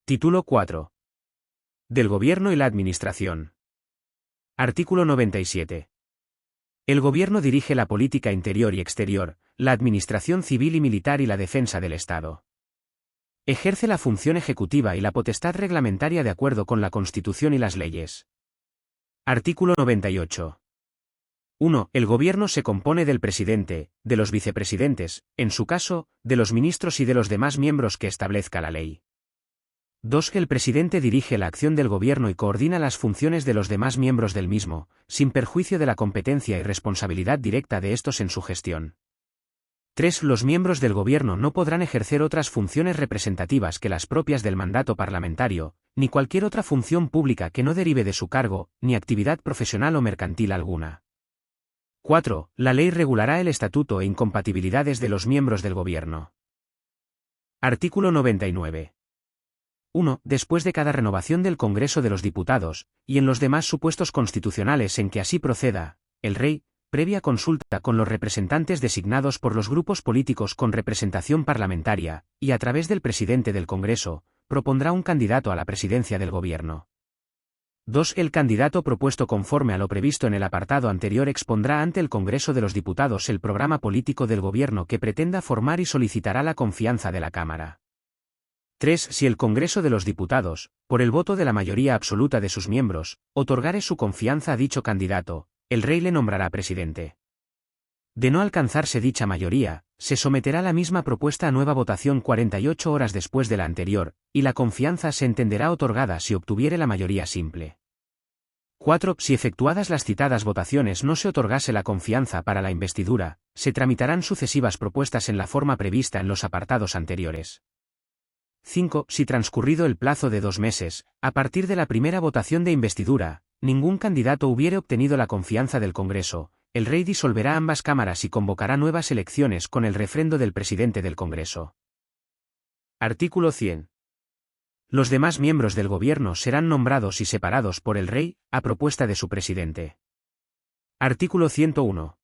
Título 4. Del Gobierno y la Administración. Artículo 97. El Gobierno dirige la política interior y exterior, la administración civil y militar y la defensa del Estado. Ejerce la función ejecutiva y la potestad reglamentaria de acuerdo con la Constitución y las leyes. Artículo 98. 1. El Gobierno se compone del presidente, de los vicepresidentes, en su caso, de los ministros y de los demás miembros que establezca la ley. 2. El presidente dirige la acción del Gobierno y coordina las funciones de los demás miembros del mismo, sin perjuicio de la competencia y responsabilidad directa de estos en su gestión. 3. Los miembros del Gobierno no podrán ejercer otras funciones representativas que las propias del mandato parlamentario, ni cualquier otra función pública que no derive de su cargo, ni actividad profesional o mercantil alguna. 4. La ley regulará el estatuto e incompatibilidades de los miembros del Gobierno. Artículo 99. 1. Después de cada renovación del Congreso de los Diputados, y en los demás supuestos constitucionales en que así proceda, el Rey, previa consulta con los representantes designados por los grupos políticos con representación parlamentaria, y a través del presidente del Congreso, propondrá un candidato a la presidencia del Gobierno. 2. El candidato propuesto conforme a lo previsto en el apartado anterior expondrá ante el Congreso de los Diputados el programa político del Gobierno que pretenda formar y solicitará la confianza de la Cámara. 3. Si el Congreso de los Diputados, por el voto de la mayoría absoluta de sus miembros, otorgare su confianza a dicho candidato, el Rey le nombrará presidente. De no alcanzarse dicha mayoría, se someterá la misma propuesta a nueva votación 48 horas después de la anterior, y la confianza se entenderá otorgada si obtuviere la mayoría simple. 4. Si efectuadas las citadas votaciones no se otorgase la confianza para la investidura, se tramitarán sucesivas propuestas en la forma prevista en los apartados anteriores. 5. Si transcurrido el plazo de 2 meses, a partir de la primera votación de investidura, ningún candidato hubiere obtenido la confianza del Congreso, el Rey disolverá ambas cámaras y convocará nuevas elecciones con el refrendo del presidente del Congreso. Artículo 100. Los demás miembros del Gobierno serán nombrados y separados por el Rey, a propuesta de su presidente. Artículo 101.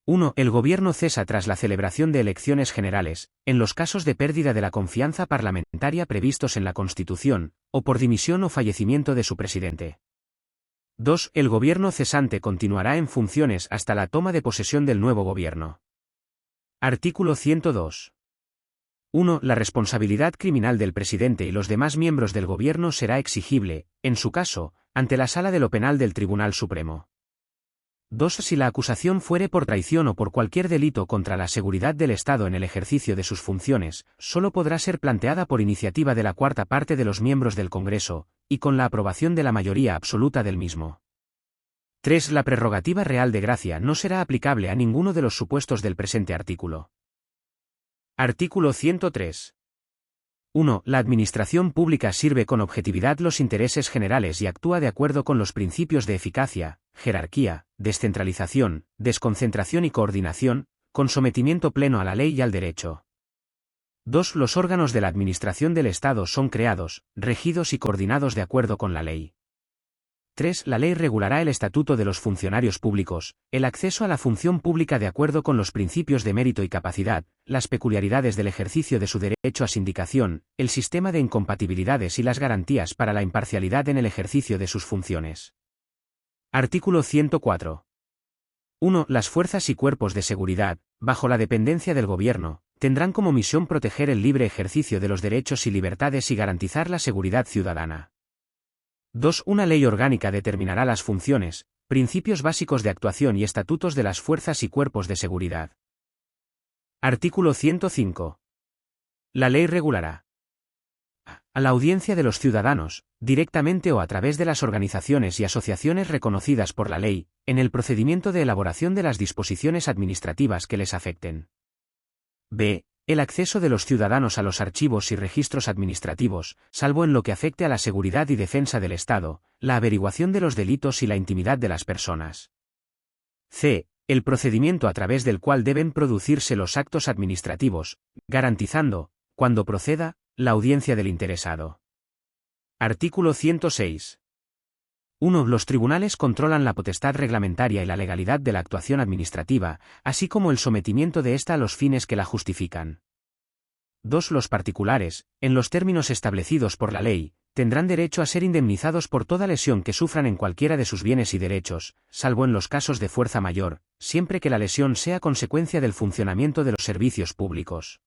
1. El Gobierno cesa tras la celebración de elecciones generales, en los casos de pérdida de la confianza parlamentaria previstos en la Constitución, o por dimisión o fallecimiento de su presidente. 2. El Gobierno cesante continuará en funciones hasta la toma de posesión del nuevo Gobierno. Artículo 102. 1. La responsabilidad criminal del presidente y los demás miembros del Gobierno será exigible, en su caso, ante la Sala de lo Penal del Tribunal Supremo. 2. Si la acusación fuere por traición o por cualquier delito contra la seguridad del Estado en el ejercicio de sus funciones, solo podrá ser planteada por iniciativa de la cuarta parte de los miembros del Congreso, y con la aprobación de la mayoría absoluta del mismo. 3. La prerrogativa real de gracia no será aplicable a ninguno de los supuestos del presente artículo. Artículo 103. 1. La administración pública sirve con objetividad los intereses generales y actúa de acuerdo con los principios de eficacia, jerarquía, descentralización, desconcentración y coordinación, con sometimiento pleno a la ley y al derecho. 2. Los órganos de la administración del Estado son creados, regidos y coordinados de acuerdo con la ley. 3. La ley regulará el estatuto de los funcionarios públicos, el acceso a la función pública de acuerdo con los principios de mérito y capacidad, las peculiaridades del ejercicio de su derecho a sindicación, el sistema de incompatibilidades y las garantías para la imparcialidad en el ejercicio de sus funciones. Artículo 104. 1. Las fuerzas y cuerpos de seguridad, bajo la dependencia del Gobierno, tendrán como misión proteger el libre ejercicio de los derechos y libertades y garantizar la seguridad ciudadana. 2. Una ley orgánica determinará las funciones, principios básicos de actuación y estatutos de las fuerzas y cuerpos de seguridad. Artículo 105. La ley regulará a la audiencia de los ciudadanos, directamente o a través de las organizaciones y asociaciones reconocidas por la ley, en el procedimiento de elaboración de las disposiciones administrativas que les afecten. B. El acceso de los ciudadanos a los archivos y registros administrativos, salvo en lo que afecte a la seguridad y defensa del Estado, la averiguación de los delitos y la intimidad de las personas. C. El procedimiento a través del cual deben producirse los actos administrativos, garantizando, cuando proceda, la audiencia del interesado. Artículo 106. 1. Los tribunales controlan la potestad reglamentaria y la legalidad de la actuación administrativa, así como el sometimiento de ésta a los fines que la justifican. 2. Los particulares, en los términos establecidos por la ley, tendrán derecho a ser indemnizados por toda lesión que sufran en cualquiera de sus bienes y derechos, salvo en los casos de fuerza mayor, siempre que la lesión sea consecuencia del funcionamiento de los servicios públicos.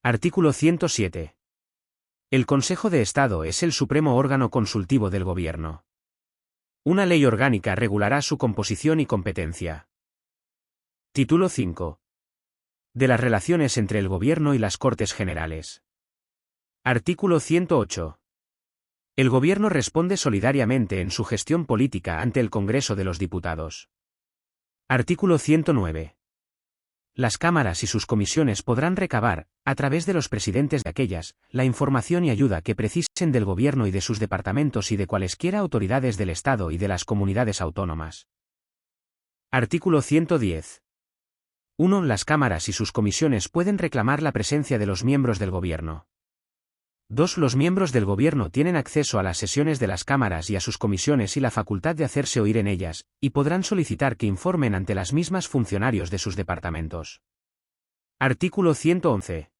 Artículo 107. El Consejo de Estado es el supremo órgano consultivo del Gobierno. Una ley orgánica regulará su composición y competencia. Título 5. De las relaciones entre el Gobierno y las Cortes Generales. Artículo 108. El Gobierno responde solidariamente en su gestión política ante el Congreso de los Diputados. Artículo 109. Las cámaras y sus comisiones podrán recabar, a través de los presidentes de aquellas, la información y ayuda que precisen del Gobierno y de sus departamentos y de cualesquiera autoridades del Estado y de las comunidades autónomas. Artículo 110. 1. Las cámaras y sus comisiones pueden reclamar la presencia de los miembros del Gobierno. 2. Los miembros del Gobierno tienen acceso a las sesiones de las cámaras y a sus comisiones y la facultad de hacerse oír en ellas, y podrán solicitar que informen ante las mismas funcionarios de sus departamentos. Artículo 111.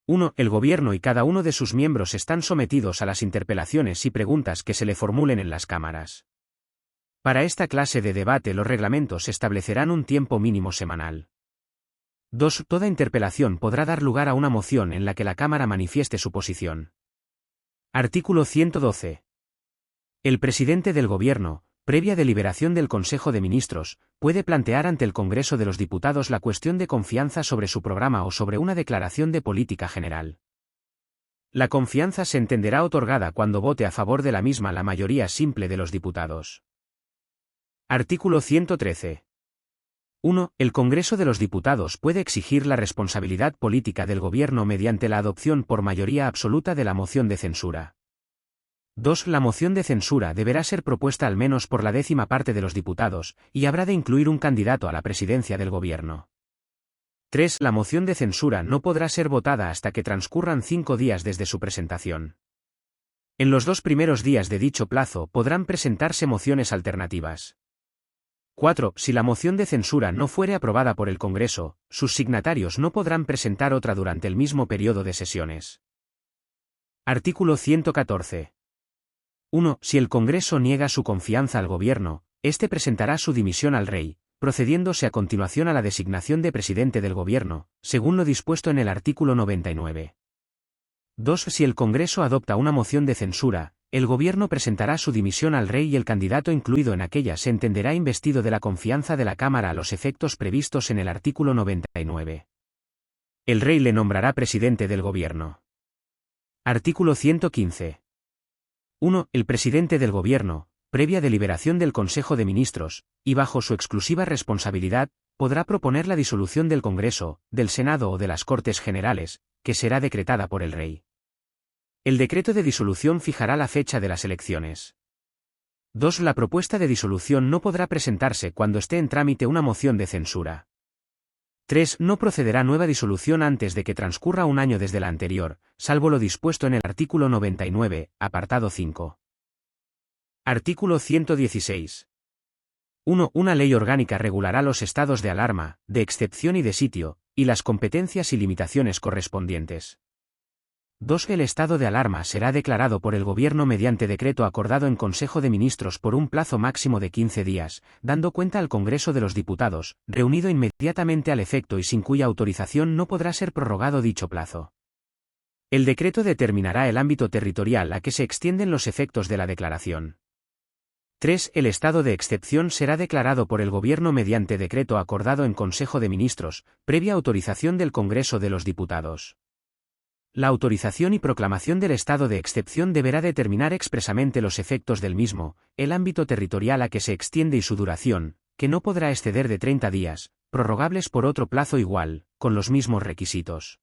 1. El Gobierno y cada uno de sus miembros están sometidos a las interpelaciones y preguntas que se le formulen en las cámaras. Para esta clase de debate los reglamentos establecerán un tiempo mínimo semanal. 2. Toda interpelación podrá dar lugar a una moción en la que la Cámara manifieste su posición. Artículo 112. El presidente del Gobierno, previa deliberación del Consejo de Ministros, puede plantear ante el Congreso de los Diputados la cuestión de confianza sobre su programa o sobre una declaración de política general. La confianza se entenderá otorgada cuando vote a favor de la misma la mayoría simple de los diputados. Artículo 113. 1. El Congreso de los Diputados puede exigir la responsabilidad política del Gobierno mediante la adopción por mayoría absoluta de la moción de censura. 2. La moción de censura deberá ser propuesta al menos por la 10ª parte de los diputados, y habrá de incluir un candidato a la presidencia del Gobierno. 3. La moción de censura no podrá ser votada hasta que transcurran 5 días desde su presentación. En los 2 primeros días de dicho plazo podrán presentarse mociones alternativas. 4. Si la moción de censura no fuere aprobada por el Congreso, sus signatarios no podrán presentar otra durante el mismo periodo de sesiones. Artículo 114. 1. Si el Congreso niega su confianza al Gobierno, éste presentará su dimisión al Rey, procediéndose a continuación a la designación de presidente del Gobierno, según lo dispuesto en el artículo 99. 2. Si el Congreso adopta una moción de censura, el Gobierno presentará su dimisión al Rey y el candidato incluido en aquella se entenderá investido de la confianza de la Cámara a los efectos previstos en el artículo 99. El Rey le nombrará presidente del Gobierno. Artículo 115. 1. El presidente del Gobierno, previa deliberación del Consejo de Ministros, y bajo su exclusiva responsabilidad, podrá proponer la disolución del Congreso, del Senado o de las Cortes Generales, que será decretada por el Rey. El decreto de disolución fijará la fecha de las elecciones. 2. La propuesta de disolución no podrá presentarse cuando esté en trámite una moción de censura. 3. No procederá nueva disolución antes de que transcurra un año desde la anterior, salvo lo dispuesto en el artículo 99, apartado 5. Artículo 116. 1. Una ley orgánica regulará los estados de alarma, de excepción y de sitio, y las competencias y limitaciones correspondientes. 2. El estado de alarma será declarado por el Gobierno mediante decreto acordado en Consejo de Ministros por un plazo máximo de 15 días, dando cuenta al Congreso de los Diputados, reunido inmediatamente al efecto y sin cuya autorización no podrá ser prorrogado dicho plazo. El decreto determinará el ámbito territorial a que se extienden los efectos de la declaración. 3. El estado de excepción será declarado por el Gobierno mediante decreto acordado en Consejo de Ministros, previa autorización del Congreso de los Diputados. La autorización y proclamación del estado de excepción deberá determinar expresamente los efectos del mismo, el ámbito territorial a que se extiende y su duración, que no podrá exceder de 30 días, prorrogables por otro plazo igual, con los mismos requisitos.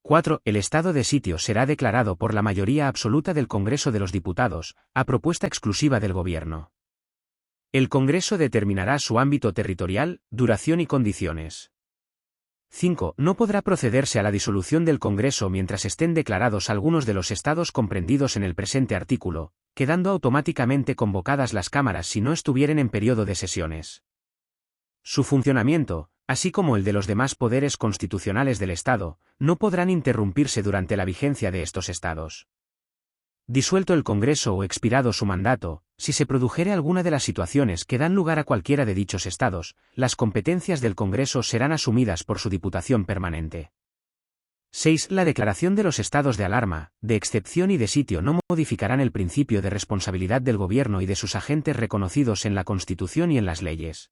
4. El estado de sitio será declarado por la mayoría absoluta del Congreso de los Diputados, a propuesta exclusiva del Gobierno. El Congreso determinará su ámbito territorial, duración y condiciones. 5. No podrá procederse a la disolución del Congreso mientras estén declarados algunos de los estados comprendidos en el presente artículo, quedando automáticamente convocadas las cámaras si no estuvieren en periodo de sesiones. Su funcionamiento, así como el de los demás poderes constitucionales del Estado, no podrán interrumpirse durante la vigencia de estos estados. Disuelto el Congreso o expirado su mandato, si se produjere alguna de las situaciones que dan lugar a cualquiera de dichos estados, las competencias del Congreso serán asumidas por su Diputación Permanente. 6. La declaración de los estados de alarma, de excepción y de sitio no modificarán el principio de responsabilidad del Gobierno y de sus agentes reconocidos en la Constitución y en las leyes.